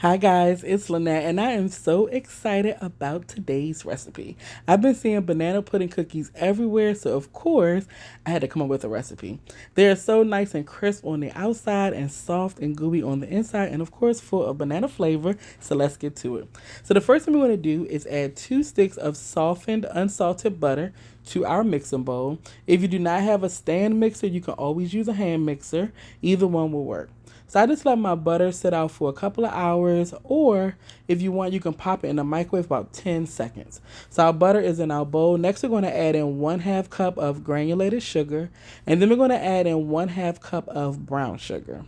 Hi guys, it's Lynette and I am so excited about today's recipe. I've been seeing banana pudding cookies everywhere, so of course I had to come up with a recipe. They are so nice and crisp on the outside and soft and gooey on the inside, and of course full of banana flavor, so let's get to it. So the first thing we want to do is add 2 sticks of softened unsalted butter to our mixing bowl. If you do not have a stand mixer, you can always use a hand mixer. Either one will work. So I just let my butter sit out for a couple of hours, or if you want, you can pop it in the microwave about 10 seconds. So our butter is in our bowl. Next, we're going to add in 1/2 cup of granulated sugar, and then we're going to add in 1/2 cup of brown sugar.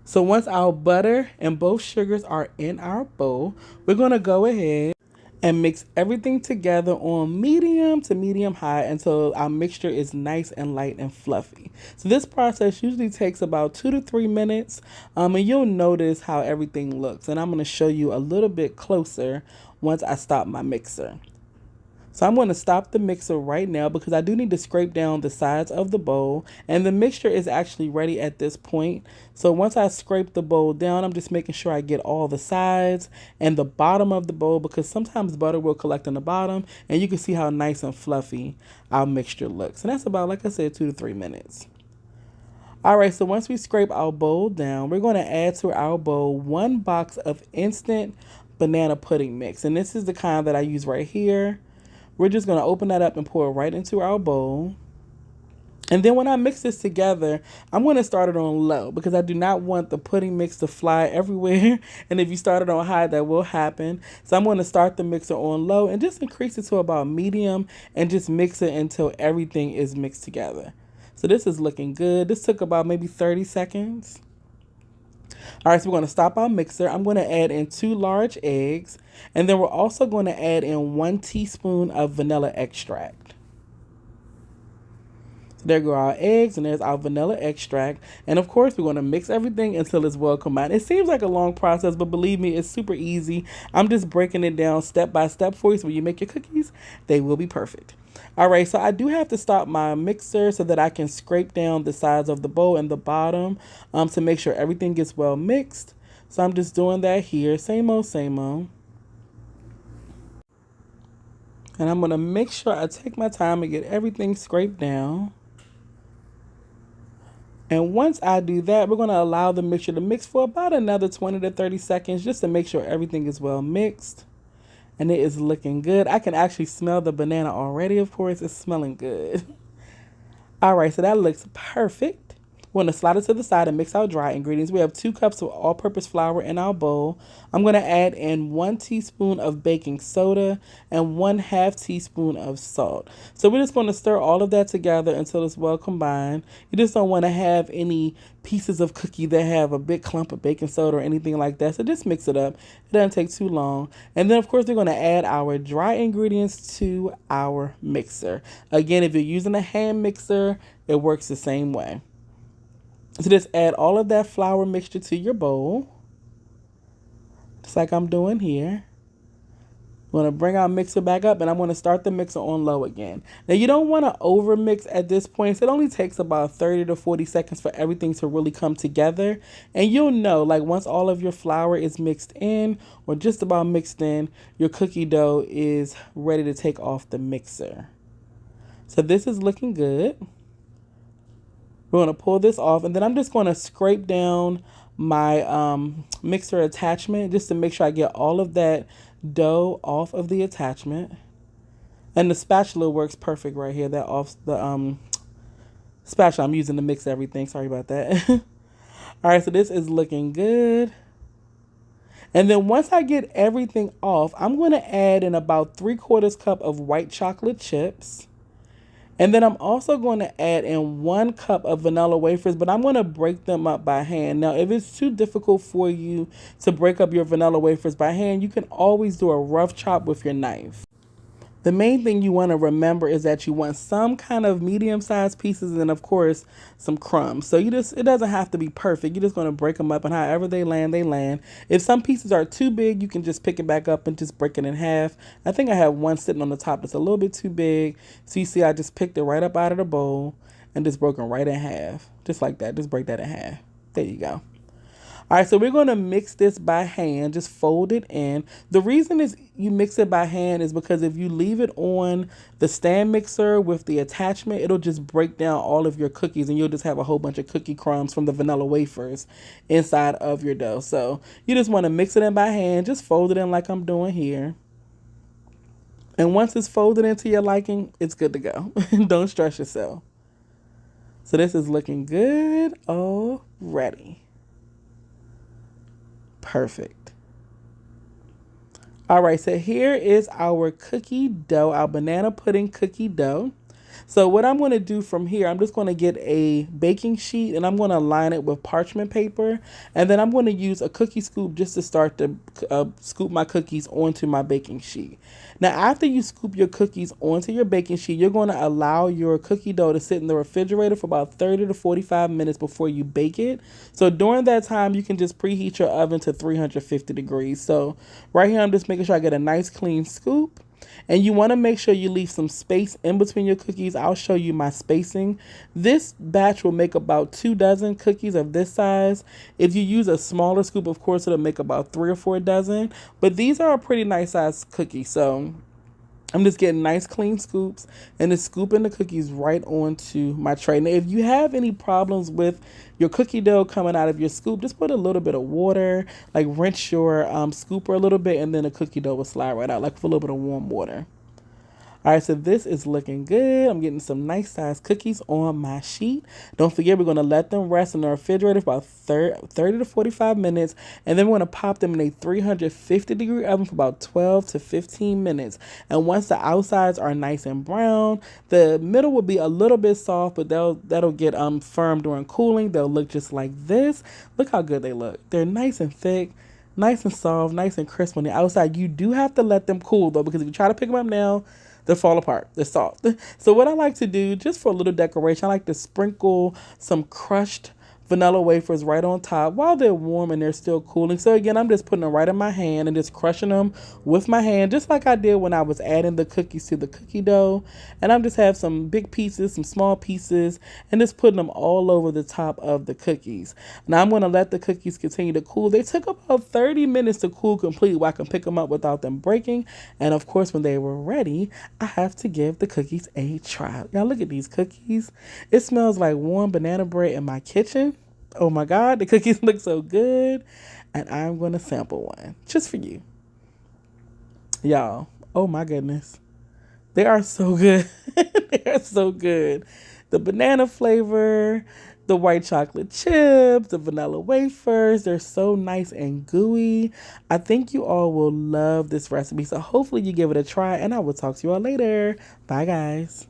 So once our butter and both sugars are in our bowl, we're going to go ahead and mix everything together on medium to medium high until our mixture is nice and light and fluffy. So this process usually takes about 2 to 3 minutes, and you'll notice how everything looks. And I'm going to show you a little bit closer once I stop my mixer. So I'm going to stop the mixer right now because I do need to scrape down the sides of the bowl, and the mixture is actually ready at this point. So once I scrape the bowl down, I'm just making sure I get all the sides and the bottom of the bowl, because sometimes butter will collect on the bottom, and you can see how nice and fluffy our mixture looks. And that's about, like I said, 2 to 3 minutes. All right, so once we scrape our bowl down, we're going to add to our bowl 1 box of instant banana pudding mix. And this is the kind that I use right here. We're just going to open that up and pour it right into our bowl. And then when I mix this together, I'm going to start it on low because I do not want the pudding mix to fly everywhere. And if you start it on high, that will happen. So I'm going to start the mixer on low and just increase it to about medium and just mix it until everything is mixed together. So this is looking good. This took about maybe 30 seconds. All right, so we're going to stop our mixer. I'm going to add in 2 large eggs, and then we're also going to add in 1 teaspoon of vanilla extract. So there go our eggs, and there's our vanilla extract. And of course, we're going to mix everything until it's well combined. It seems like a long process, but believe me, it's super easy. I'm just breaking it down step by step for you, so when you make your cookies, they will be perfect. All right, so I do have to stop my mixer so that I can scrape down the sides of the bowl and the bottom to make sure everything gets well mixed. So I'm just doing that here. Same old, same old. And I'm going to make sure I take my time and get everything scraped down. And once I do that, we're going to allow the mixture to mix for about another 20 to 30 seconds just to make sure everything is well mixed. And it is looking good. I can actually smell the banana already, of course. It's smelling good. All right, so that looks perfect. We're going to slide it to the side and mix our dry ingredients. We have 2 cups of all-purpose flour in our bowl. I'm going to add in 1 teaspoon of baking soda and 1/2 teaspoon of salt. So we're just going to stir all of that together until it's well combined. You just don't want to have any pieces of cookie that have a big clump of baking soda or anything like that. So just mix it up. It doesn't take too long. And then, of course, we're going to add our dry ingredients to our mixer. Again, if you're using a hand mixer, it works the same way. So just add all of that flour mixture to your bowl, just like I'm doing here. I'm going to bring our mixer back up, and I'm going to start the mixer on low again. Now, you don't want to over mix at this point. So it only takes about 30 to 40 seconds for everything to really come together. And you'll know, like, once all of your flour is mixed in or just about mixed in, your cookie dough is ready to take off the mixer. So this is looking good. We're going to pull this off, and then I'm just going to scrape down my mixer attachment just to make sure I get all of that dough off of the attachment. And the spatula works perfect right here. That off the spatula I'm using to mix everything. Sorry about that. All right, so this is looking good. And then once I get everything off, I'm going to add in about 3/4 cup of white chocolate chips. And then I'm also going to add in 1 cup of vanilla wafers, but I'm going to break them up by hand. Now, if it's too difficult for you to break up your vanilla wafers by hand, you can always do a rough chop with your knife. The main thing you want to remember is that you want some kind of medium-sized pieces and, of course, some crumbs. So it doesn't have to be perfect. You're just going to break them up, and however they land, they land. If some pieces are too big, you can just pick it back up and just break it in half. I think I have one sitting on the top that's a little bit too big. So you see I just picked it right up out of the bowl and just broke it right in half. Just like that. Just break that in half. There you go. All right, so we're going to mix this by hand, just fold it in. The reason is you mix it by hand is because if you leave it on the stand mixer with the attachment, it'll just break down all of your cookies and you'll just have a whole bunch of cookie crumbs from the vanilla wafers inside of your dough. So you just want to mix it in by hand, just fold it in like I'm doing here. And once it's folded into your liking, it's good to go. Don't stress yourself. So this is looking good already. Perfect. All right, so here is our cookie dough, our banana pudding cookie dough. So what I'm going to do from here, I'm just going to get a baking sheet and I'm going to line it with parchment paper. And then I'm going to use a cookie scoop just to start to scoop my cookies onto my baking sheet. Now, after you scoop your cookies onto your baking sheet, you're going to allow your cookie dough to sit in the refrigerator for about 30 to 45 minutes before you bake it. So during that time, you can just preheat your oven to 350 degrees. So right here, I'm just making sure I get a nice clean scoop. And you want to make sure you leave some space in between your cookies. I'll show you my spacing. This batch will make about 2 dozen cookies of this size. If you use a smaller scoop, of course, it'll make about 3 or 4 dozen. But these are a pretty nice size cookie. So I'm just getting nice clean scoops and just scooping the cookies right onto my tray. Now, if you have any problems with your cookie dough coming out of your scoop, just put a little bit of water, like rinse your scooper a little bit, and then the cookie dough will slide right out, like with a little bit of warm water. All right, so this is looking good. I'm getting some nice sized cookies on my sheet. Don't forget, we're going to let them rest in the refrigerator for about 30 to 45 minutes. And then we're going to pop them in a 350 degree oven for about 12 to 15 minutes. And once the outsides are nice and brown, the middle will be a little bit soft, but that'll get firm during cooling. They'll look just like this. Look how good they look. They're nice and thick, nice and soft, nice and crisp on the outside. You do have to let them cool, though, because if you try to pick them up now, they'll fall apart. They're soft. So what I like to do, just for a little decoration, I like to sprinkle some crushed vanilla wafers right on top while they're warm and they're still cooling. So again, I'm just putting them right in my hand and just crushing them with my hand, just like I did when I was adding the cookies to the cookie dough. And I'm just have some big pieces, some small pieces, and just putting them all over the top of the cookies. Now I'm going to let the cookies continue to cool. They took about 30 minutes to cool completely where I can pick them up without them breaking. And of course, when they were ready, I have to give the cookies a try. Y'all look at these cookies. It smells like warm banana bread in my kitchen. Oh my God, the cookies look so good. And I'm going to sample one just for you. Y'all, oh my goodness. They are so good. They are so good. The banana flavor, the white chocolate chips, the vanilla wafers, they're so nice and gooey. I think you all will love this recipe. So hopefully you give it a try and I will talk to you all later. Bye guys.